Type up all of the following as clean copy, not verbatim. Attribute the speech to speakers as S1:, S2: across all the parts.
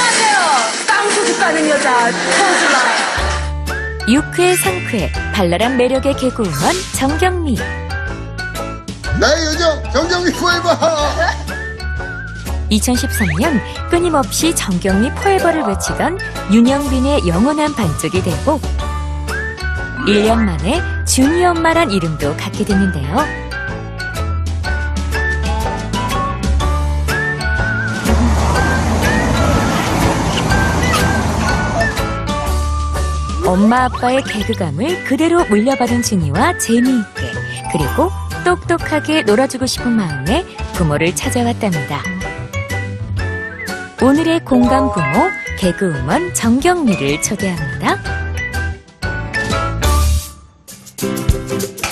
S1: 안녕하세요. 쌍수집 가는 여자 서주라.
S2: 유쾌 상쾌 발랄한 매력의 개그우먼 정경미.
S3: 나의 요정 정경미 포에버.
S2: 2013년 끊임없이 정경미 포에버를 외치던 윤영빈의 영원한 반쪽이 되고 1년 만에 주니 엄마란 이름도 갖게 됐는데요. 엄마 아빠의 개그감을 그대로 물려받은 준이와 재미있게 그리고 똑똑하게 놀아주고 싶은 마음에 부모를 찾아왔답니다. 오늘의 공감 부모 개그우먼 정경미를 초대합니다.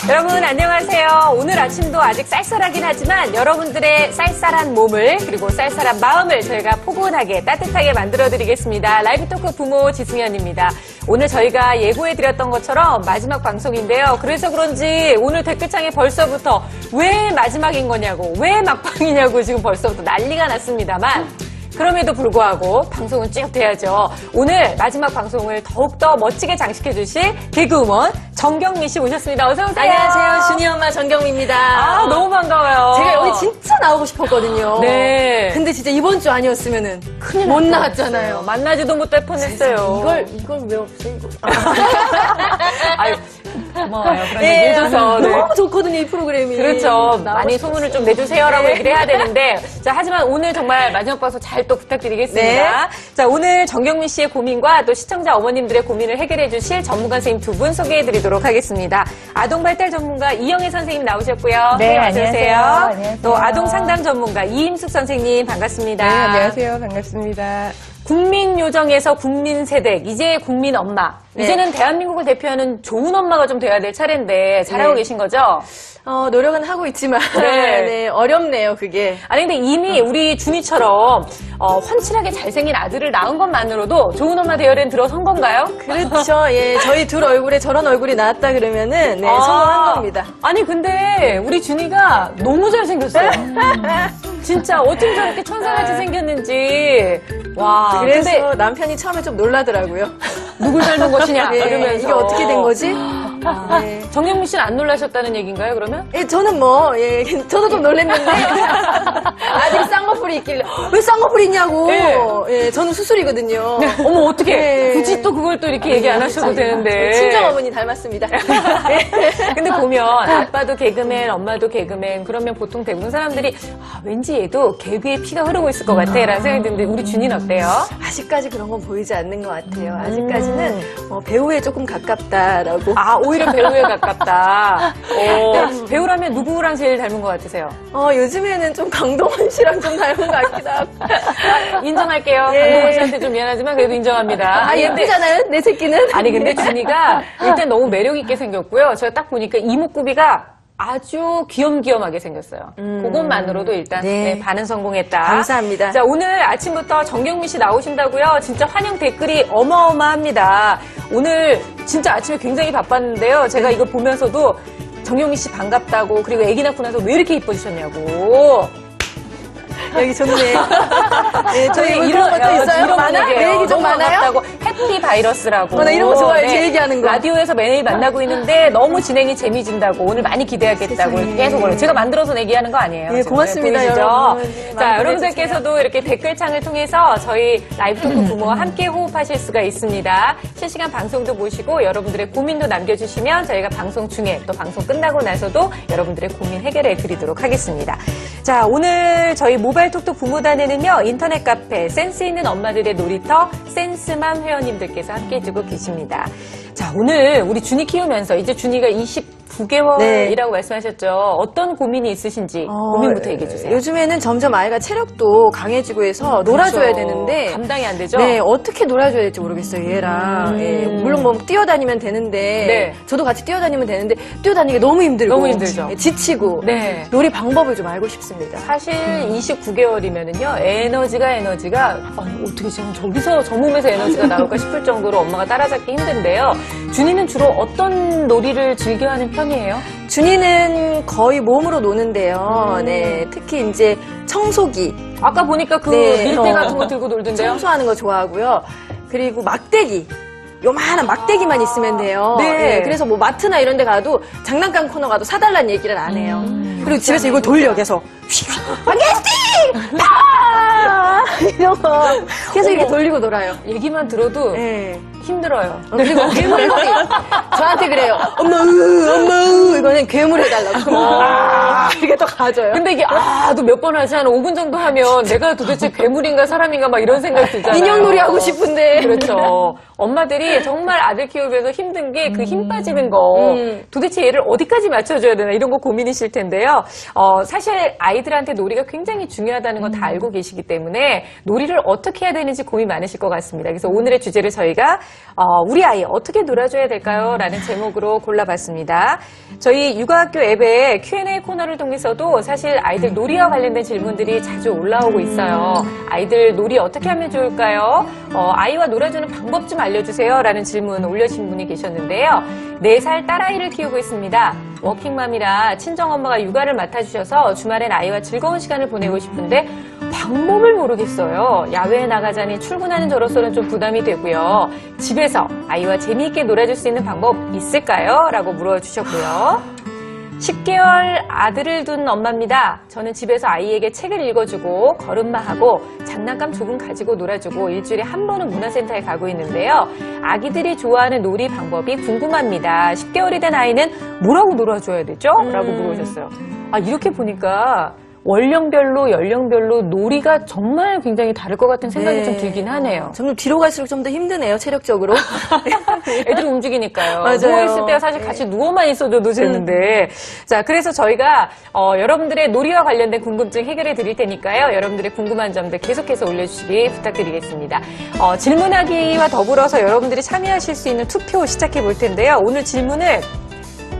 S4: 여러분 안녕하세요. 오늘 아침도 아직 쌀쌀하긴 하지만 여러분들의 쌀쌀한 몸을 그리고 쌀쌀한 마음을 저희가 포근하게 따뜻하게 만들어드리겠습니다. 라이브 토크 부모 지승현입니다. 오늘 저희가 예고해드렸던 것처럼 마지막 방송인데요. 그래서 그런지 오늘 댓글창에 벌써부터 왜 마지막인 거냐고 왜 막방이냐고 지금 벌써부터 난리가 났습니다만 그럼에도 불구하고 방송은 쭉 돼야죠. 오늘 마지막 방송을 더욱더 멋지게 장식해 주실 개그우먼 정경미 씨 오셨습니다. 어서 오세요.
S1: 안녕하세요. 주니 엄마 정경미입니다.
S4: 아, 너무 반가워요.
S1: 제가 여기 진짜 나오고 싶었거든요.
S4: 네.
S1: 근데 진짜 이번 주 아니었으면은
S4: 큰일
S1: 못
S4: 날
S1: 나왔잖아요.
S4: 만나지도 못할 뻔했어요.
S1: 이걸 왜 없애 이거?
S4: 아유, 고마워요. 그런
S1: 예,
S4: 얘기 해줘서. 네.
S1: 너무 좋거든요 이 프로그램이.
S4: 그렇죠. 많이
S1: 나오고
S4: 소문을 좀 내주세요라고
S1: 네.
S4: 얘기를 해야 되는데 자 하지만 오늘 정말 마지막 방송 잘 또 부탁드리겠습니다.
S1: 네.
S4: 자 오늘 정경미 씨의 고민과 또 시청자 어머님들의 고민을 해결해 주실 전문가 선생님 두 분 소개해드리도록 하겠습니다. 아동발달 전문가 이영애 선생님 나오셨고요.
S5: 네,
S4: 안녕하세요.
S5: 안녕하세요.
S4: 또 아동상담 전문가 이임숙 선생님 반갑습니다.
S5: 네, 안녕하세요. 반갑습니다.
S4: 국민요정에서 국민세댁, 이제 국민엄마.
S1: 네.
S4: 이제는 대한민국을 대표하는 좋은 엄마가 좀 돼야 될 차례인데 잘하고
S1: 네.
S4: 계신 거죠?
S1: 노력은 하고 있지만
S4: 네.
S1: 네, 어렵네요 그게.
S4: 아니 근데 이미 우리 준이처럼 훤칠하게 잘생긴 아들을 낳은 것만으로도 좋은 엄마 대열엔 들어선 건가요?
S1: 그렇죠. 예, 저희 둘 얼굴에 저런 얼굴이 나왔다 그러면은 네, 성공한 겁니다.
S4: 아니 근데 우리 준이가 너무 잘생겼어요. 진짜 어쩜 저렇게 천사같이 생겼는지. 와.
S1: 그래서
S4: 근데
S1: 남편이 처음에 좀 놀라더라고요.
S4: 누굴 닮은 것이냐
S1: 예,
S4: 이러면서
S1: 이게 어떻게 된 거지? 네.
S4: 정경미 씨는 안 놀라셨다는 얘기인가요 그러면?
S1: 예, 저는 저도 좀 놀랐는데 아직 쌍꺼풀이 있길래 왜 쌍꺼풀이 있냐고.
S4: 네.
S1: 예, 저는 수술이거든요.
S4: 어머 어떻게
S1: 네.
S4: 굳이 또 그걸 또 이렇게 얘기 안 하셔도 되는데.
S1: 친정 어머니 닮았습니다.
S4: 근데 보면 아빠도 개그맨, 엄마도 개그맨 그러면 보통 대부분 사람들이 왠지 얘도 개그의 피가 흐르고 있을 것 같아 라는 생각이 드는데 우리 준이는 어때요?
S1: 아직까지 그런 건 보이지 않는 것 같아요. 아직까지는 배우에 조금 가깝다라고.
S4: 아 오히려 배우에 가깝다. 배우라면 누구랑 제일 닮은 것 같으세요?
S1: 요즘에는 좀 강동원 씨랑 좀 닮은 것 같기도 하고.
S4: 인정할게요.
S1: 예.
S4: 강동원 씨한테 좀 미안하지만 그래도 인정합니다.
S1: 아, 예쁘잖아요, 내 새끼는.
S4: 아니 근데 준이가 일단 너무 매력 있게 생겼고요. 제가 딱 보니까 이목구비가 아주 귀염귀염하게 생겼어요. 그것만으로도 일단
S1: 네.
S4: 반은 성공했다.
S1: 감사합니다.
S4: 자 오늘 아침부터 정경미 씨 나오신다고요. 진짜 환영 댓글이 어마어마합니다. 오늘 진짜 아침에 굉장히 바빴는데요. 제가 이거 보면서도 정경미 씨 반갑다고 그리고 아기 낳고 나서 왜 이렇게 이뻐지셨냐고.
S1: 여기 좋네. 네, 저희 이런 것도 있어요? 많아? 내 얘기 좀 많아요?
S4: 해피 바이러스라고.
S1: 나 이런 거 좋아해. 제 얘기하는 거.
S4: 라디오에서 매일 만나고 있는데 너무 진행이 재미진다고 오늘 많이 기대하겠다고
S1: 세상에.
S4: 계속 그래요. 제가 만들어서 얘기하는 거 아니에요.
S1: 예,
S4: 지금.
S1: 고맙습니다,
S4: 보이시죠?
S1: 여러분. 네,
S4: 자,
S1: 많이
S4: 여러분들께서도 이렇게 댓글창을 통해서 저희 라이브 토크 부모와 함께 호흡하실 수가 있습니다. 실시간 방송도 보시고 여러분들의 고민도 남겨주시면 저희가 방송 중에 또 방송 끝나고 나서도 여러분들의 고민 해결해 드리도록 하겠습니다. 자, 오늘 저희 모바일 톡톡 부모단에는요, 인터넷 카페 센스 있는 엄마들의 놀이터 센스맘 회원님들께서 함께 해주고 계십니다. 자, 오늘 우리 준이 키우면서 이제 준이가 29개월이라고 말씀하셨죠. 어떤 고민이 있으신지 고민부터 얘기해 주세요.
S1: 요즘에는 점점 아이가 체력도 강해지고 해서 놀아줘야 되는데
S4: 감당이 안 되죠?
S1: 네, 어떻게 놀아줘야 될지 모르겠어요, 얘랑. 예, 물론 뭐 뛰어다니면 되는데
S4: 네.
S1: 저도 같이 뛰어다니면 되는데 뛰어다니기 너무 힘들고
S4: 너무 힘들죠.
S1: 예, 지치고
S4: 네.
S1: 놀이 방법을 좀 알고 싶습니다.
S4: 사실 29개월이면은요, 에너지가 어떻게 지금 저기서 저 몸에서 에너지가 나올까 싶을 정도로 엄마가 따라잡기 힘든데요. 준이는 주로 어떤 놀이를 즐겨하는 편이에요?
S1: 준이는 거의 몸으로 노는데요. 네, 특히 이제 청소기,
S4: 아까 보니까 그
S1: 네,
S4: 밀대 같은 거 들고 놀던데요?
S1: 청소하는 거 좋아하고요. 그리고 막대기. 요만한 막대기만 있으면 돼요.
S4: 네.
S1: 예, 그래서 뭐 마트나 이런 데 가도 장난감 코너 가도 사달라는 얘기를 안 해요. 그리고 집에서 이걸 돌려 계속. 마게스팅! 파! 이런 거 계속 이렇게 돌리고 놀아요.
S4: 얘기만 들어도
S1: 예.
S4: 힘들어요.
S1: 그리고 괴물 놀이. 저한테 그래요. 엄마, 이거는 괴물 해달라고. 이게 또 가져요.
S4: 근데 이게 또 몇 번 하지 한 5분 정도 하면 내가 도대체 괴물인가 사람인가 막 이런 생각 들잖아요.
S1: 인형놀이 하고 싶은데.
S4: 그렇죠. 엄마들이 정말 아들 키우면서 힘든 게 그 힘 빠지는 거. 도대체 얘를 어디까지 맞춰줘야 되나 이런 거 고민이실 텐데요. 사실 아이들한테 놀이가 굉장히 중요하다는 건 다 알고 계시기 때문에 놀이를 어떻게 해야 되는지 고민 많으실 것 같습니다. 그래서 오늘의 주제를 저희가 우리 아이 어떻게 놀아줘야 될까요? 라는 제목으로 골라봤습니다. 저희 육아학교 앱의 Q&A 코너를 통해서도 사실 아이들 놀이와 관련된 질문들이 자주 올라오고 있어요. 아이들 놀이 어떻게 하면 좋을까요? 아이와 놀아주는 방법 좀 알려주세요. 라는 질문 올려주신 분이 계셨는데요. 4살 딸아이를 키우고 있습니다. 워킹맘이라 친정엄마가 육아를 맡아주셔서 주말엔 아이와 즐거운 시간을 보내고 싶은데 방법을 모르겠어요. 야외에 나가자니 출근하는 저로서는 좀 부담이 되고요. 집에서 아이와 재미있게 놀아줄 수 있는 방법 있을까요? 라고 물어주셨고요. 10개월 아들을 둔 엄마입니다. 저는 집에서 아이에게 책을 읽어주고 걸음마하고 장난감 조금 가지고 놀아주고 일주일에 한 번은 문화센터에 가고 있는데요. 아기들이 좋아하는 놀이 방법이 궁금합니다. 10개월이 된 아이는 뭐라고 놀아줘야 되죠? 라고 물어보셨어요. 이렇게 보니까 원령별로 연령별로 놀이가 정말 굉장히 다를 것 같은 생각이
S1: 네.
S4: 좀 들긴 하네요.
S1: 점점 뒤로 갈수록 좀 더 힘드네요, 체력적으로.
S4: 애들이 움직이니까요.
S1: 맞아요.
S4: 누워있을 때가 사실 같이 누워만 있어줘도 되는데. 자, 그래서 저희가 여러분들의 놀이와 관련된 궁금증 해결해 드릴 테니까요. 여러분들의 궁금한 점들 계속해서 올려주시기 부탁드리겠습니다. 질문하기와 더불어서 여러분들이 참여하실 수 있는 투표 시작해 볼 텐데요. 오늘 질문은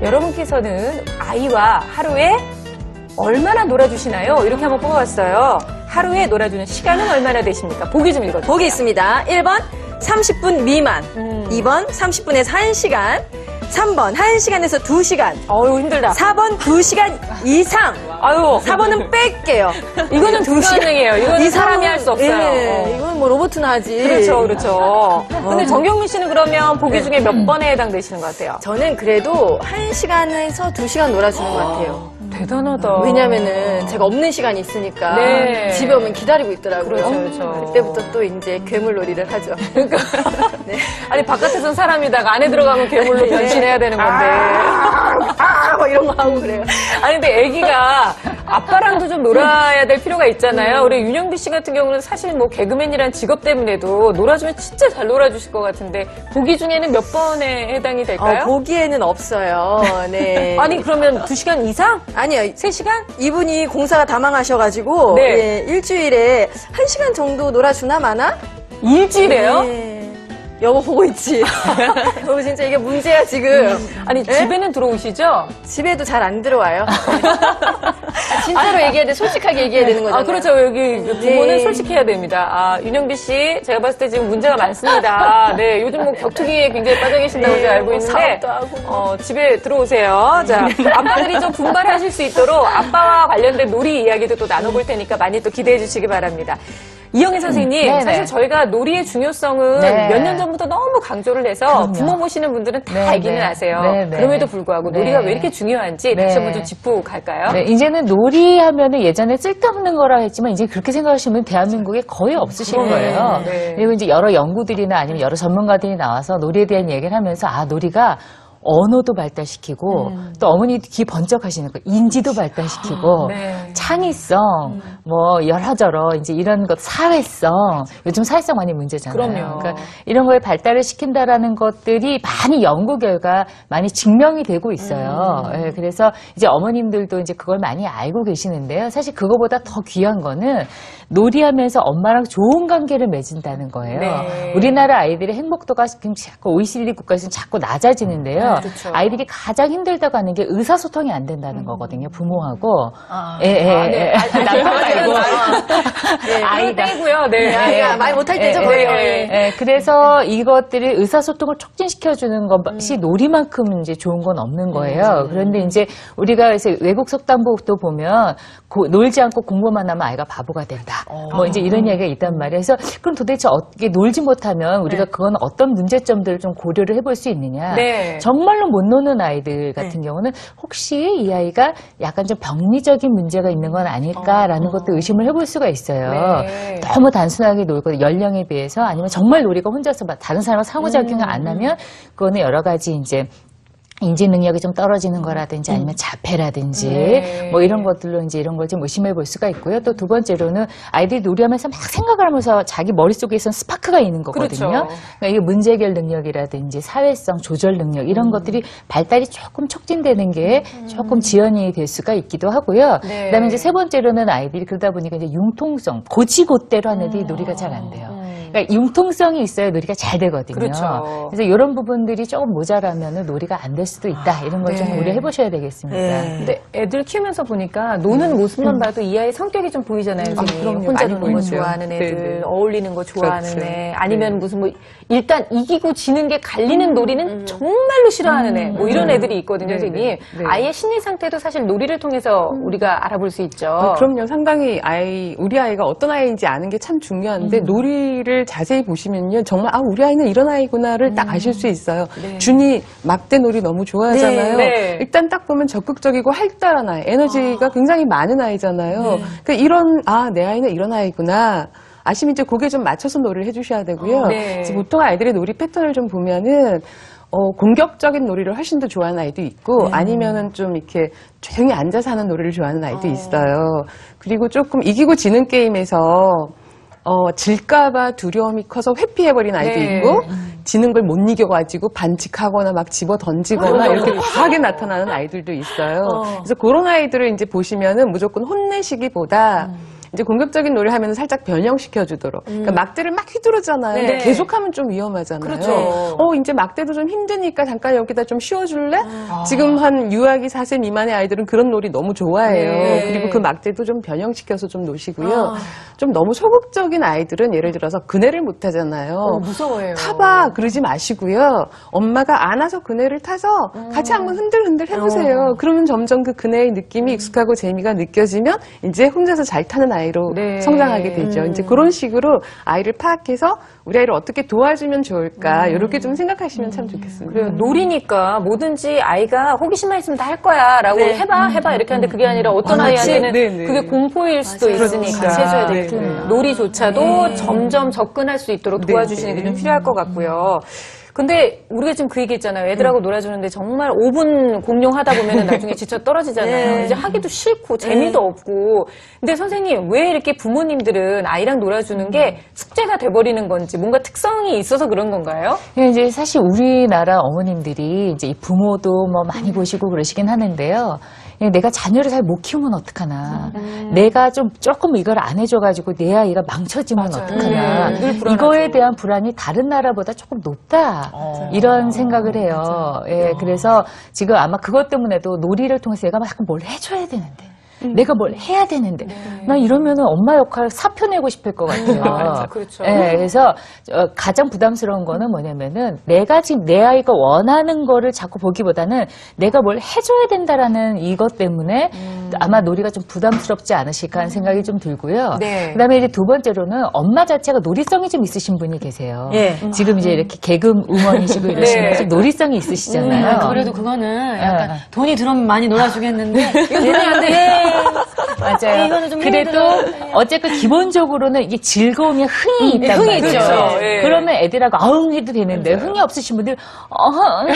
S4: 여러분께서는 아이와 하루에 얼마나 놀아주시나요? 이렇게 한번 뽑아봤어요. 하루에 놀아주는 시간은 얼마나 되십니까? 보기 좀 읽어주세요.
S1: 보기 있습니다. 1번 30분 미만, 2번 30분에서 1시간, 3번 1시간에서 2시간,
S4: 어휴, 힘들다.
S1: 4번 2시간 이상,
S4: 아유,
S1: 4번은 뺄게요.
S4: 이거는 불가능해요. 이거는 사람이 할 수 없어요.
S1: 예, 이건 뭐 로봇이나 하지.
S4: 그렇죠, 그렇죠. 근데 정경민 씨는 그러면 보기 중에 몇 번에 해당되시는 것 같아요?
S1: 저는 그래도 1시간에서 2시간 놀아주는 것 같아요.
S4: 대단하다.
S1: 왜냐면은 제가 없는 시간이 있으니까
S4: 네.
S1: 집에 오면 기다리고 있더라고요.
S4: 그렇죠, 그렇죠.
S1: 그때부터 또 이제 괴물놀이를 하죠. 네.
S4: 아니, 바깥에선 사람이다가 안에 들어가면 괴물로 변신해야 되는 건데.
S1: 막 이런 거 하고 그래요.
S4: 아니, 근데 애기가 아빠랑도 좀 놀아야 될 필요가 있잖아요. 우리 윤영비 씨 같은 경우는 사실 뭐 개그맨이란 직업 때문에도 놀아주면 진짜 잘 놀아주실 것 같은데 보기 중에는 몇 번에 해당이 될까요?
S1: 보기에는 없어요. 네.
S4: 아니, 그러면 2시간 이상?
S1: 아니요.
S4: 3시간?
S1: 이분이 공사가 다 망하셔가지고
S4: 네.
S1: 예, 일주일에 1시간 정도 놀아주나 마나?
S4: 일주일에요?
S1: 네. 여보 보고 있지. 여보 진짜 이게 문제야 지금.
S4: 아니,
S1: 네?
S4: 집에는 들어오시죠?
S1: 집에도 잘 안 들어와요. 진짜로 얘기해야 돼. 솔직하게 얘기해야 되는 거잖아요.
S4: 그렇죠. 여기 부모는
S1: 네.
S4: 솔직해야 됩니다. 윤영비 씨, 제가 봤을 때 지금 문제가 많습니다. 네, 요즘 뭐 격투기에 굉장히 빠져 계신다고 제가 알고 있는데,
S1: 사업도 하고.
S4: 집에 들어오세요. 자, 아빠들이 좀 분발하실 수 있도록 아빠와 관련된 놀이 이야기도 또 나눠볼 테니까 많이 또 기대해 주시기 바랍니다. 이영애 선생님,
S6: 네네.
S4: 사실 저희가 놀이의 중요성은
S6: 네.
S4: 몇 년 전부터 너무 강조를 해서
S6: 그럼요.
S4: 부모 모시는 분들은 다
S6: 네,
S4: 알기는
S6: 네.
S4: 아세요.
S6: 네, 네.
S4: 그럼에도 불구하고
S6: 네.
S4: 놀이가 왜 이렇게 중요한지
S6: 네.
S4: 다시 한번 좀 짚고 갈까요?
S6: 네, 이제는 놀이하면은 예전에 쓸데없는 거라 했지만 이제 그렇게 생각하시면 대한민국에 거의 없으실 거예요.
S4: 네.
S6: 그리고 이제 여러 연구들이나 아니면 여러 전문가들이 나와서 놀이에 대한 얘기를 하면서 놀이가 언어도 발달시키고 또 어머니 귀 번쩍하시는 거 인지도 발달시키고
S4: 네.
S6: 창의성 뭐 여러저러 이제 이런 것 사회성 요즘 사회성 많이 문제잖아요.
S4: 그럼요.
S6: 그러니까 이런 거에 발달을 시킨다라는 것들이 많이 연구 결과 많이 증명이 되고 있어요. 예, 그래서 이제 어머님들도 이제 그걸 많이 알고 계시는데요. 사실 그거보다 더 귀한 거는 놀이하면서 엄마랑 좋은 관계를 맺은다는 거예요.
S4: 네.
S6: 우리나라 아이들의 행복도가 지금 자꾸 OECD 국가에서는 자꾸 낮아지는데요.
S4: 그렇죠.
S6: 아이들이 가장 힘들다고 하는 게 의사소통이 안 된다는 거거든요. 부모하고.
S4: 네.
S6: 아이다.
S4: 떼고요. 네.
S1: 아이가 말 못할 때죠, 거의.
S6: 그래서 이것들이 의사소통을 촉진시켜주는 것이 놀이만큼 이제 좋은 건 없는 거예요. 그런데 이제 우리가 외국 속담복도 보면 놀지 않고 공부만 하면 아이가 바보가 된다. 뭐 이제 이런 이야기가 있단 말이에요. 그래서 그럼 도대체 어떻게 놀지 못하면 우리가 그건 어떤 문제점들을 좀 고려를 해볼 수 있느냐.
S4: 네.
S6: 정말로 못 노는 아이들 같은 경우는 혹시 이 아이가 약간 좀 병리적인 문제가 있는 건 아닐까라는 것도 의심을 해볼 수가 있어요.
S4: 네.
S6: 너무 단순하게 놀고 연령에 비해서 아니면 정말 놀이가 혼자서 다른 사람과 상호작용이 안 하면 그거는 여러 가지 이제 인지 능력이 좀 떨어지는 거라든지 아니면 자폐라든지
S4: 네.
S6: 뭐 이런 것들로 이제 이런 걸 좀 의심해 볼 수가 있고요. 또 두 번째로는 아이들이 놀이하면서 막 생각을 하면서 자기 머릿속에선 스파크가 있는 거거든요.
S4: 그렇죠.
S6: 그러니까 이게 문제 해결 능력이라든지 사회성 조절 능력 이런 것들이 발달이 조금 촉진되는 게 조금 지연이 될 수가 있기도 하고요.
S4: 네.
S6: 그다음에 이제 세 번째로는 아이들이 그러다 보니까 이제 융통성 고지고대로 하는 애들이 놀이가 잘 안 돼요. 그러니까 융통성이 있어야 놀이가 잘 되거든요.
S4: 그렇죠.
S6: 그래서 이런 부분들이 조금 모자라면 놀이가 안 될 수도 있다. 이런 걸 좀
S4: 네.
S6: 우려해 보셔야 되겠습니다.
S5: 근데 애들 키우면서 보니까 노는 모습만 봐도 이 아이 성격이 좀 보이잖아요. 선생님. 그럼요. 혼자 많이 노는 거 보이죠. 좋아하는 애들,
S4: 애들, 어울리는 거 좋아하는
S5: 그렇죠.
S4: 애, 아니면 무슨 뭐 일단 이기고 지는 게 갈리는 놀이는 정말로 싫어하는 애, 뭐 이런 애들이 있거든요, 선생님.
S5: 네.
S4: 아이의 심리 상태도 사실 놀이를 통해서 우리가 알아볼 수 있죠.
S5: 그럼요. 상당히 우리 아이가 어떤 아이인지 아는 게 참 중요한데 놀이를 자세히 보시면요. 정말 우리 아이는 이런 아이구나를 딱 아실 수 있어요. 준이 막대 놀이 너무 좋아하잖아요.
S4: 네.
S5: 일단 딱 보면 적극적이고 활달한 아이, 에너지가 굉장히 많은 아이잖아요. 그러니까 내 아이는 이런 아이구나. 아시면 이제 그게 좀 맞춰서 놀이를 해주셔야 되고요.
S4: 네.
S5: 그래서 보통 아이들의 놀이 패턴을 좀 보면은 공격적인 놀이를 훨씬 더 좋아하는 아이도 있고 아니면은 좀 이렇게 조용히 앉아서 하는 놀이를 좋아하는 아이도 있어요. 그리고 조금 이기고 지는 게임에서 질까봐 두려움이 커서 회피해버린 아이도
S4: 네.
S5: 있고 지는 걸 못 이겨가지고 반칙하거나 막 집어 던지거나 이렇게 과하게 나타나는 아이들도 있어요. 그래서 그런 아이들을 이제 보시면은 무조건 혼내시기보다 이제 공격적인 놀이 하면 살짝 변형시켜주도록. 그러니까 막대를 막 휘두르잖아요.
S4: 네.
S5: 근데 계속하면 좀 위험하잖아요.
S4: 그렇죠.
S5: 이제 막대도 좀 힘드니까 잠깐 여기다 좀 씌워줄래? 지금 한 유아기 4세 미만의 아이들은 그런 놀이 너무 좋아해요.
S4: 네.
S5: 그리고 그 막대도 좀 변형시켜서 좀 놓으시고요. 좀 너무 소극적인 아이들은 예를 들어서 그네를 못 하잖아요.
S4: 무서워요.
S5: 타봐 그러지 마시고요. 엄마가 안아서 그네를 타서 같이 한번 흔들흔들 해보세요. 그러면 점점 그 그네의 느낌이 익숙하고 재미가 느껴지면 이제 혼자서 잘 타는 아이로
S4: 네.
S5: 성장하게 되죠. 이제 그런 식으로 아이를 파악해서 우리 아이를 어떻게 도와주면 좋을까 이렇게 좀 생각하시면 참 좋겠습니다.
S4: 그래요. 놀이니까 뭐든지 아이가 호기심만 있으면 다 할 거야 라고 해봐 이렇게 하는데 그게 아니라 어떤 아이한테는
S5: 네.
S4: 그게 공포일 수도 있으니까
S5: 같이
S4: 해줘야
S5: 네.
S4: 되겠군요. 놀이조차도 점점 접근할 수 있도록 도와주시는 게 좀 필요할 것 같고요. 근데 우리가 지금 그 얘기했잖아요. 애들하고 놀아주는데 정말 5분 공룡하다 보면 나중에 지쳐 떨어지잖아요. 이제 하기도 싫고 재미도 없고. 근데 선생님 왜 이렇게 부모님들은 아이랑 놀아주는 게 숙제가 돼버리는 건지 뭔가 특성이 있어서 그런 건가요?
S6: 이제 사실 우리나라 어머님들이 이제 이 부모도 뭐 많이 보시고 그러시긴 하는데요. 내가 자녀를 잘 못 키우면 어떡하나. 내가 조금 이걸 안 해줘가지고 내 아이가 망쳐지면 어떡하나.
S4: 늘 불안하죠.
S6: 이거에 대한 불안이 다른 나라보다 조금 높다. 이런 생각을 해요. 예, 그래서 지금 아마 그것 때문에도 놀이를 통해서 내가 막 뭘 해줘야 되는데. 내가 뭘 해야 되는데. 난 이러면은 엄마 역할 사표 내고 싶을 것 같아요.
S4: 그렇죠.
S6: 예, 그래서 가장 부담스러운 거는 뭐냐면은 내가 지금 내 아이가 원하는 거를 자꾸 보기보다는 내가 뭘 해줘야 된다라는 이것 때문에 아마 놀이가 좀 부담스럽지 않으실까 하는 생각이 좀 들고요.
S4: 네.
S6: 그다음에 이제 두 번째로는 엄마 자체가 놀이성이 좀 있으신 분이 계세요.
S1: 예.
S6: 지금 이제 이렇게 개그 우먼이시고 이러시면 좀 놀이성이 있으시잖아요.
S7: 그래도 그거는 약간 돈이 들어오면 많이 놀아주겠는데
S4: 돈이 안 돼.
S6: 맞아요.
S7: 이거는 좀
S6: 그래도 어쨌든 기본적으로 이게 즐거움이 흥이 있단
S4: 흥이
S6: 말이에요.
S4: 있죠. 예.
S6: 그러면 애들하고 아웅 해도 되는데 흥이 없으신 분들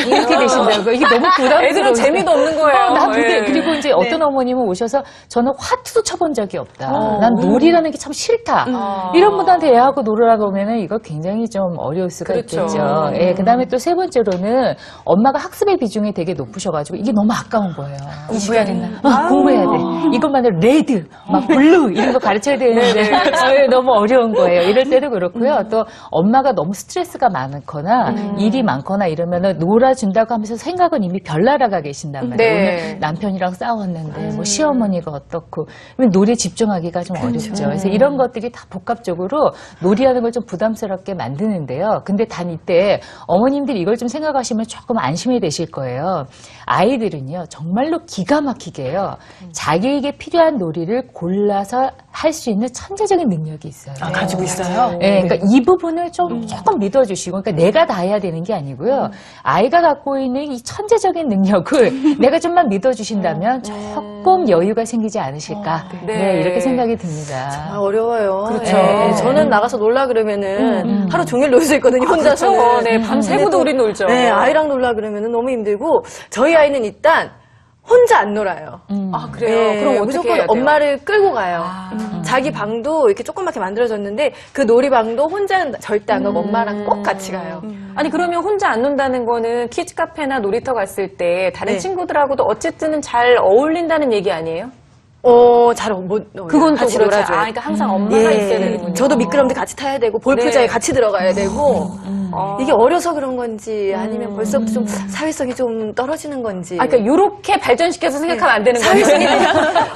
S6: 이렇게 되신다고 이게 너무 부담스러워.
S4: 애들은 재미도 없는 거예요.
S6: 나 그게
S4: 예.
S6: 그리고 이제 어떤 어머님은 오셔서 저는 화투도 쳐본 적이 없다. 난 놀이라는 게 참 싫다. 이런 분한테 애하고 놀으라고 하면은 이거 굉장히 좀 어려울 수가
S4: 그렇죠.
S6: 있겠죠. 예, 그다음에 또 세 번째로는 엄마가 학습의 비중이 되게 높으셔가지고 이게 너무 아까운 거예요.
S7: 공부해야 된다.
S6: 공부해야 돼. 이것만으로 레드, 막 블루 이런 거 가르쳐야 되는데 너무 어려운 거예요. 이럴 때도 그렇고요. 또 엄마가 너무 스트레스가 많거나 일이 많거나 이러면은 놀아준다고 하면서 생각은 이미 별 날아가 계신단 말이에요.
S4: 네.
S6: 오늘 남편이랑 싸웠는데 뭐 시어머니가 어떻고 그러면 놀이에 집중하기가 좀 어렵죠. 그래서 이런 것들이 다 복합적으로 놀이하는 걸 좀 부담스럽게 만드는데요. 근데 단 이때 어머님들이 이걸 좀 생각하시면 조금 안심이 되실 거예요. 아이들은요 정말로 기가 막히게요. 자기 아이에게 필요한 놀이를 골라서 할 수 있는 천재적인 능력이 있어요.
S7: 가지고 있어요?
S6: 네, 그러니까 이 부분을 조금 믿어주시고, 그러니까 내가 다 해야 되는 게 아니고요. 아이가 갖고 있는 이 천재적인 능력을 내가 좀만 믿어주신다면 조금 여유가 생기지 않으실까. 네, 이렇게 생각이 듭니다.
S1: 아, 어려워요.
S4: 그렇죠.
S1: 네, 저는 나가서 놀라 그러면은 하루 종일 놀 수 있거든요, 혼자서.
S4: 그렇죠. 네, 밤새고도 우리 놀죠.
S1: 네, 아이랑 놀라 그러면은 너무 힘들고, 저희 아이는 일단 혼자 안 놀아요.
S4: 아, 그래요?
S1: 네,
S4: 그럼 어떻게
S1: 무조건
S4: 해야 돼요?
S1: 엄마를 끌고 가요. 자기 방도 이렇게 조그맣게 만들어졌는데 그 놀이방도 혼자는 절대 안 가고 엄마랑 꼭 같이 가요.
S4: 아니, 그러면 혼자 안 논다는 거는 키즈 카페나 놀이터 갔을 때 다른
S1: 네.
S4: 친구들하고도 어쨌든 잘 어울린다는 얘기 아니에요?
S1: 잘 못 놀아요.
S4: 그건 또
S1: 같이
S4: 그렇죠.
S1: 놀아줘요.
S4: 그러니까 항상 엄마가
S1: 예,
S4: 있어야 되는군요.
S1: 저도 미끄럼틀 같이 타야 되고 볼프장에
S4: 네.
S1: 같이 들어가야 되고
S4: 아.
S1: 이게 어려서 그런 건지 아니면 벌써부터 좀 사회성이 좀 떨어지는 건지.
S4: 아, 그러니까 요렇게 발전시켜서 생각하면 안 되는 거예요.
S1: 사회성이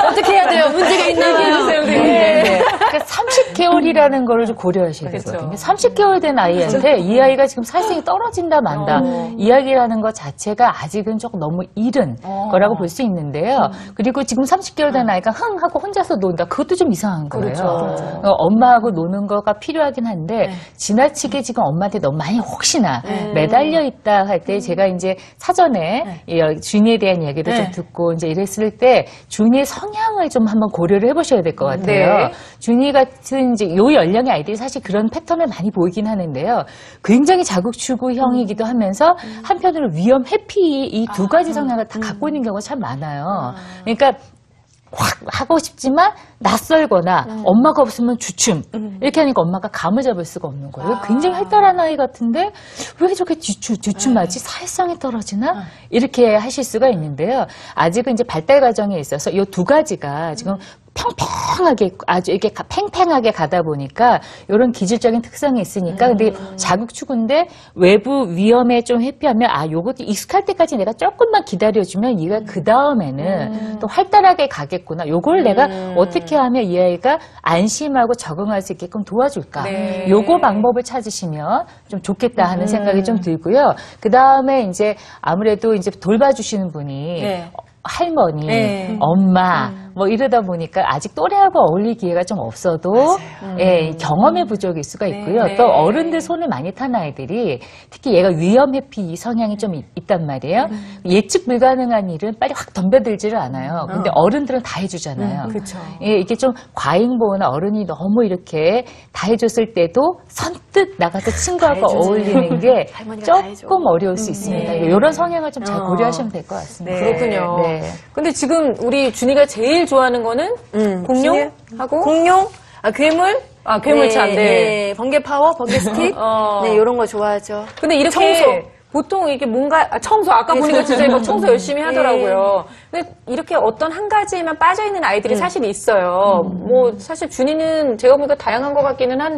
S1: 어떻게 해야 돼요? 문제가 있나 봐요.
S6: 네. 그러니까 30개월이라는 거를 좀 고려하셔야
S4: 그렇죠.
S6: 되거든요. 30개월 된 아이한테 이 아이가 지금 사회성이 떨어진다 만다 이야기라는 것 자체가 아직은 조금 너무 이른 거라고 볼 수 있는데요. 그리고 지금 30개월 된 아이가 흥 하고 혼자서 논다. 그것도 좀 이상한 거예요. 엄마하고 노는 거가 필요하긴 한데 지나치게 지금 엄마한테 너무 많이 혹시나 매달려 있다 할 때 제가 이제 사전에 준이에 대한 이야기를 좀 듣고 이제 이랬을 때 준이의 성향을 좀 한번 고려를 해보셔야 될 것 같아요.
S4: 네.
S6: 준이 같은 이제 요 연령의 아이들이 사실 그런 패턴을 많이 보이긴 하는데요. 굉장히 자극추구형이기도 하면서 한편으로 위험, 회피 이 두 가지 성향을 다 갖고 있는 경우가 참 많아요. 그러니까 확 하고 싶지만 낯설거나 엄마가 없으면 주춤 이렇게 하니까 엄마가 감을 잡을 수가 없는 거예요. 굉장히 활달한 아이 같은데 왜 저렇게 주춤하지? 사회성이 떨어지나? 이렇게 하실 수가 있는데요. 아직은 이제 발달 과정에 있어서 이 두 가지가 지금 평평하게 아주 이렇게 팽팽하게 가다 보니까 이런 기질적인 특성이 있으니까 근데 자극추구인데 외부 위험에 좀 회피하면 요것도 익숙할 때까지 내가 조금만 기다려주면 얘가 그 다음에는 또 활달하게 가겠구나. 요걸 내가 어떻게 하면 이 아이가 안심하고 적응할 수 있게끔 도와줄까.
S4: 네.
S6: 요거 방법을 찾으시면 좀 좋겠다 하는 생각이 좀 들고요. 그 다음에 이제 아무래도 이제 돌봐주시는 분이
S4: 네.
S6: 할머니,
S4: 네.
S6: 엄마, 뭐 이러다 보니까 아직 또래하고 어울릴 기회가 좀 없어도 예, 경험의 부족일 수가 있고요.
S4: 네.
S6: 또 어른들 손을 많이 탄 아이들이 특히 얘가 위험 회피 성향이 좀 있단 말이에요. 예측 불가능한 일은 빨리 확 덤벼들지를 않아요. 근데 어른들은 다 해주잖아요.
S4: 그렇죠.
S6: 예, 이게 좀 과잉보호나 어른이 너무 이렇게 다 해줬을 때도 선뜻 나가서 친구하고 어울리는 게
S1: 할머니가 다 해줘.
S6: 조금 어려울 수 있습니다. 이런 성향을 좀 잘 고려하시면 될 것 같습니다.
S4: 그렇군요.
S6: 네.
S4: 근데 지금 우리 준이가 제일 좋아하는 거는 공룡하고
S1: 공룡, 괴물,
S4: 괴물차. 네.
S1: 번개 파워, 번개 스틱, 네, 이런 거 좋아하죠.
S4: 근데 이렇게
S1: 청소.
S4: 보통 이게 뭔가 청소 아까 보니까 진짜 막 청소 열심히 하더라고요. 근데 이렇게 어떤 한 가지에만 빠져 있는 아이들이 사실 있어요. 뭐 사실 준이는 제가 보니까 다양한 것 같기는 한데.